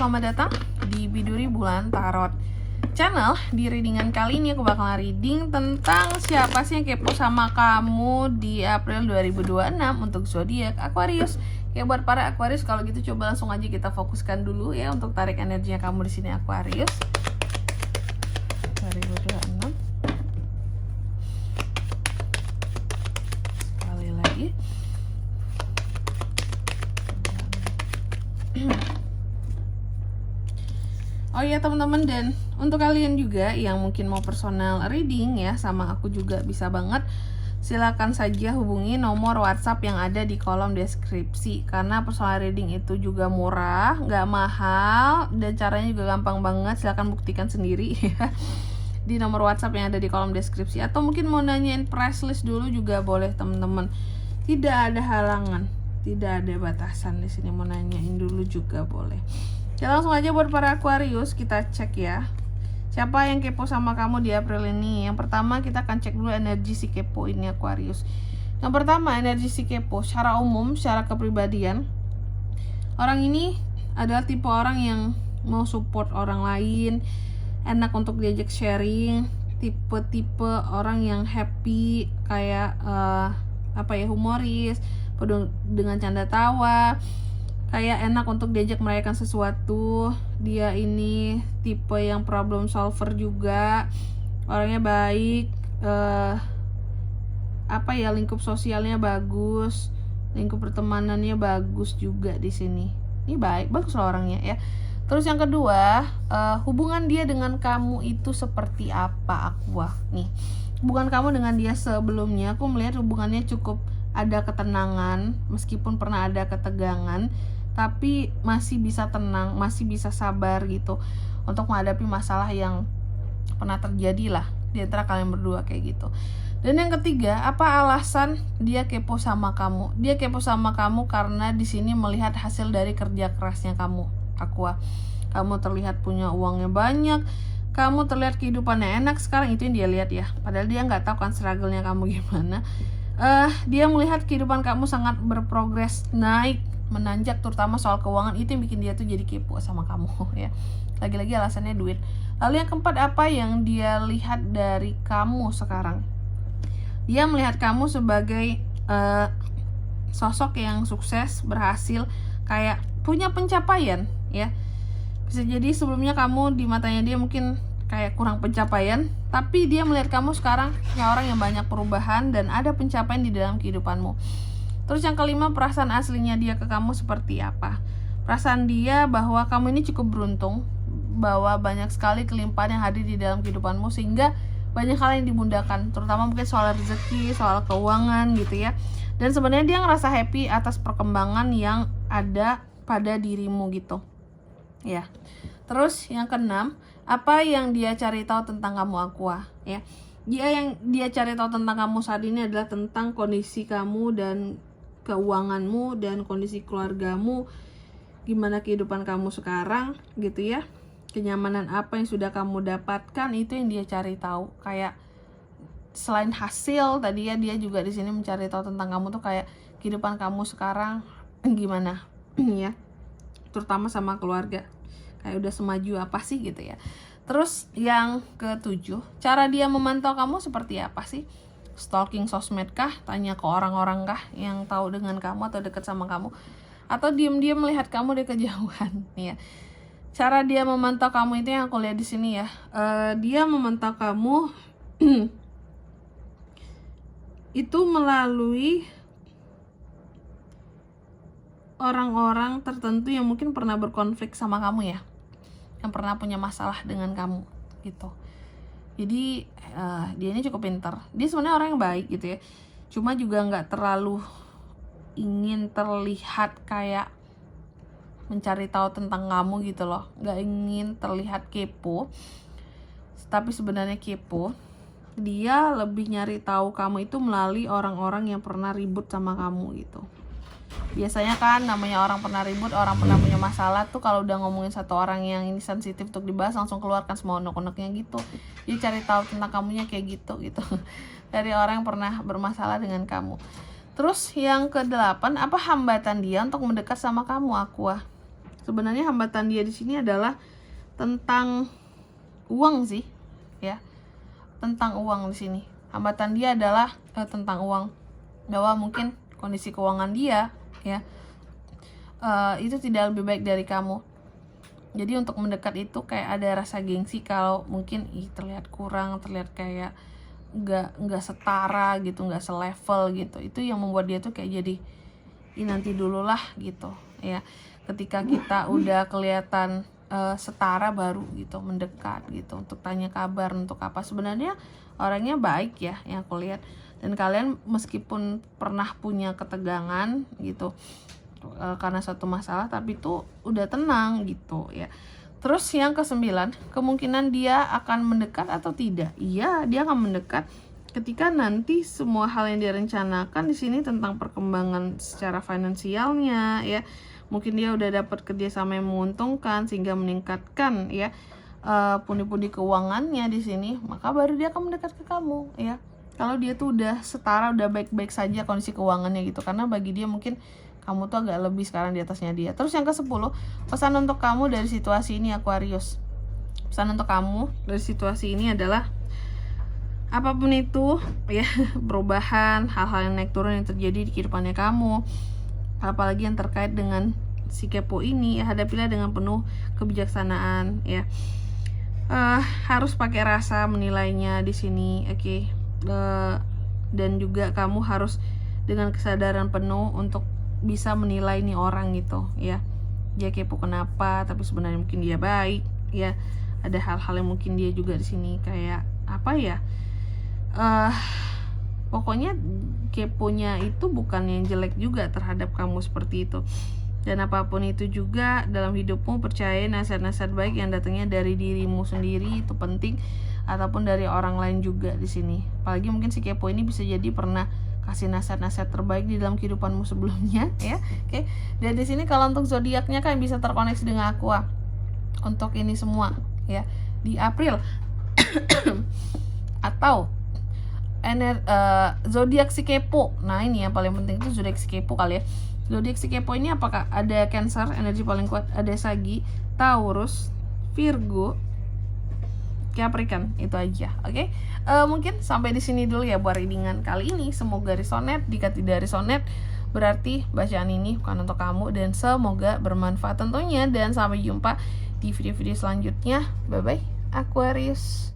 selamat datang di Biduri Bulan Tarot Channel. Di readingan kali ini aku bakal reading tentang siapa sih yang kepo sama kamu di April 2026 untuk zodiak Aquarius. Ya buat para Aquarius, kalau gitu coba langsung aja kita fokuskan dulu ya untuk tarik energinya kamu di sini Aquarius 2026. Sekali lagi. Oh iya teman-teman, dan untuk kalian juga yang mungkin mau personal reading ya sama aku juga bisa banget. Silakan saja hubungi nomor WhatsApp yang ada di kolom deskripsi. Karena personal reading itu juga murah, nggak mahal, dan caranya juga gampang banget. Silakan buktikan sendiri ya di nomor WhatsApp yang ada di kolom deskripsi. Atau mungkin mau nanyain price list dulu juga boleh teman-teman. Tidak ada halangan, tidak ada batasan di sini, mau nanyain dulu juga boleh. Ya langsung aja buat para Aquarius kita cek ya. Siapa yang kepo sama kamu di April ini? Yang pertama kita akan cek dulu energi si kepo ini Aquarius. Yang pertama energi si kepo secara umum, secara kepribadian. Orang ini adalah tipe orang yang mau support orang lain, enak untuk diajak sharing, tipe-tipe orang yang happy, kayak humoris, penuh dengan canda tawa, kayak enak untuk diajak merayakan sesuatu. Dia ini tipe yang problem solver juga, orangnya baik, lingkup sosialnya bagus, lingkup pertemanannya bagus juga di sini. Ini bagus loh orangnya ya. Terus yang kedua, hubungan dia dengan kamu itu seperti apa Aqua? Nih, hubungan kamu dengan dia sebelumnya, aku melihat hubungannya cukup ada ketenangan, meskipun pernah ada ketegangan, tapi masih bisa tenang, masih bisa sabar gitu untuk menghadapi masalah yang pernah terjadi lah di antara kalian berdua kayak gitu. Dan yang ketiga, apa alasan dia kepo sama kamu? Dia kepo sama kamu karena di sini melihat hasil dari kerja kerasnya kamu, Aqua. Kamu terlihat punya uangnya banyak, kamu terlihat kehidupannya enak sekarang, itu yang dia lihat ya. Padahal dia nggak tahu kan struggle-nya kamu gimana. Dia melihat kehidupan kamu sangat berprogres, naik, menanjak, terutama soal keuangan. Itu yang bikin dia tuh jadi kepo sama kamu ya. Lagi-lagi alasannya duit. Lalu yang keempat, apa yang dia lihat dari kamu sekarang? Dia melihat kamu sebagai sosok yang sukses, berhasil, kayak punya pencapaian ya. Bisa jadi sebelumnya kamu di matanya dia mungkin kayak kurang pencapaian, tapi dia melihat kamu sekarang ya orang yang banyak perubahan dan ada pencapaian di dalam kehidupanmu. Terus yang kelima, perasaan aslinya dia ke kamu seperti apa? Perasaan dia bahwa kamu ini cukup beruntung, bahwa banyak sekali kelimpahan yang hadir di dalam kehidupanmu, sehingga banyak hal yang dimudahkan, terutama mungkin soal rezeki, soal keuangan gitu ya. Dan sebenarnya dia ngerasa happy atas perkembangan yang ada pada dirimu gitu ya. Terus yang keenam, apa yang dia cari tahu tentang kamu Aqua ya? Yang dia cari tahu tentang kamu saat ini adalah tentang kondisi kamu dan keuanganmu dan kondisi keluargamu, gimana kehidupan kamu sekarang gitu ya. Kenyamanan apa yang sudah kamu dapatkan, itu yang dia cari tahu. Kayak selain hasil tadi ya, dia juga di sini mencari tahu tentang kamu tuh kayak kehidupan kamu sekarang gimana ya, terutama sama keluarga. Kayak udah semaju apa sih gitu ya. Terus yang ketujuh, cara dia memantau kamu seperti apa sih? Stalking sosmed kah? Tanya ke orang-orang kah yang tahu dengan kamu atau dekat sama kamu? Atau diam-diam melihat kamu dari kejauhan ya. Cara dia memantau kamu itu yang aku lihat di sini ya. Dia memantau kamu itu melalui orang-orang tertentu yang mungkin pernah berkonflik sama kamu ya, yang pernah punya masalah dengan kamu gitu. Jadi dia ini cukup pintar. Dia sebenarnya orang yang baik gitu ya, cuma juga nggak terlalu ingin terlihat kayak mencari tahu tentang kamu gitu loh, nggak ingin terlihat kepo, tapi sebenarnya kepo. Dia lebih nyari tahu kamu itu melalui orang-orang yang pernah ribut sama kamu gitu. Biasanya kan namanya orang pernah ribut, orang pernah punya masalah tuh, kalau udah ngomongin satu orang yang ini sensitif untuk dibahas, langsung keluarkan semua unek-uneknya gitu. Dia cari tahu tentang kamunya kayak gitu dari orang yang pernah bermasalah dengan kamu. Terus yang ke-8, apa hambatan dia untuk mendekat sama kamu Aqua? Sebenarnya hambatan dia di sini adalah tentang uang sih, ya. Tentang uang di sini. Hambatan dia adalah tentang uang. Bahwa mungkin kondisi keuangan dia, ya, itu tidak lebih baik dari kamu. Jadi untuk mendekat itu kayak ada rasa gengsi kalau mungkin terlihat kurang, terlihat kayak nggak setara gitu, nggak selevel gitu. Itu yang membuat dia tuh kayak jadi nanti dulu lah gitu, ya. Ketika kita udah kelihatan setara baru gitu mendekat gitu untuk tanya kabar, untuk apa. Sebenarnya orangnya baik ya yang aku lihat, dan kalian meskipun pernah punya ketegangan gitu karena suatu masalah, tapi tuh udah tenang gitu ya. Terus yang ke-9, kemungkinan dia akan mendekat atau tidak. Iya, dia akan mendekat ketika nanti semua hal yang direncanakan di sini tentang perkembangan secara finansialnya, ya. Mungkin dia udah dapat kerjasama yang menguntungkan sehingga meningkatkan ya pundi-pundi keuangannya di sini, maka baru dia akan mendekat ke kamu, ya. Kalau dia tuh udah setara, udah baik-baik saja kondisi keuangannya gitu, karena bagi dia mungkin kamu tuh agak lebih sekarang di atasnya dia. Terus yang ke-10, pesan untuk kamu dari situasi ini Aquarius. Pesan untuk kamu dari situasi ini adalah apapun itu ya, perubahan, hal-hal yang naik turun yang terjadi di kehidupannya kamu, apalagi yang terkait dengan si kepo ini, ya, hadapilah dengan penuh kebijaksanaan, ya. Harus pakai rasa menilainya di sini, oke. Dan juga kamu harus dengan kesadaran penuh untuk bisa menilai nih orang gitu, ya. Dia kepo kenapa, tapi sebenarnya mungkin dia baik, ya. Ada hal-hal yang mungkin dia juga di sini kayak apa ya? Pokoknya keponya itu bukan yang jelek juga terhadap kamu seperti itu. Dan apapun itu juga dalam hidupmu, percaya nasihat-nasihat baik yang datangnya dari dirimu sendiri itu penting, ataupun dari orang lain juga di sini. Apalagi mungkin si kepo ini bisa jadi pernah kasih nasihat-nasihat terbaik di dalam kehidupanmu sebelumnya, ya. Oke. Dan di sini kalau untuk zodiaknya kan bisa terkoneksi dengan Aqua. Untuk ini semua, ya, di April atau zodiak si kepo. Nah, ini yang paling penting itu zodiak si kepo kali ya. Zodiak si kepo ini apakah ada Cancer, energi paling kuat, ada Sagi, Taurus, Virgo, Capricorn, itu aja. Oke. Mungkin sampai di sini dulu ya buat readingan kali ini. Semoga resonate. Jika tidak resonate, berarti bacaan ini bukan untuk kamu, dan semoga bermanfaat tentunya. Dan sampai jumpa di video-video selanjutnya. Bye bye Aquarius.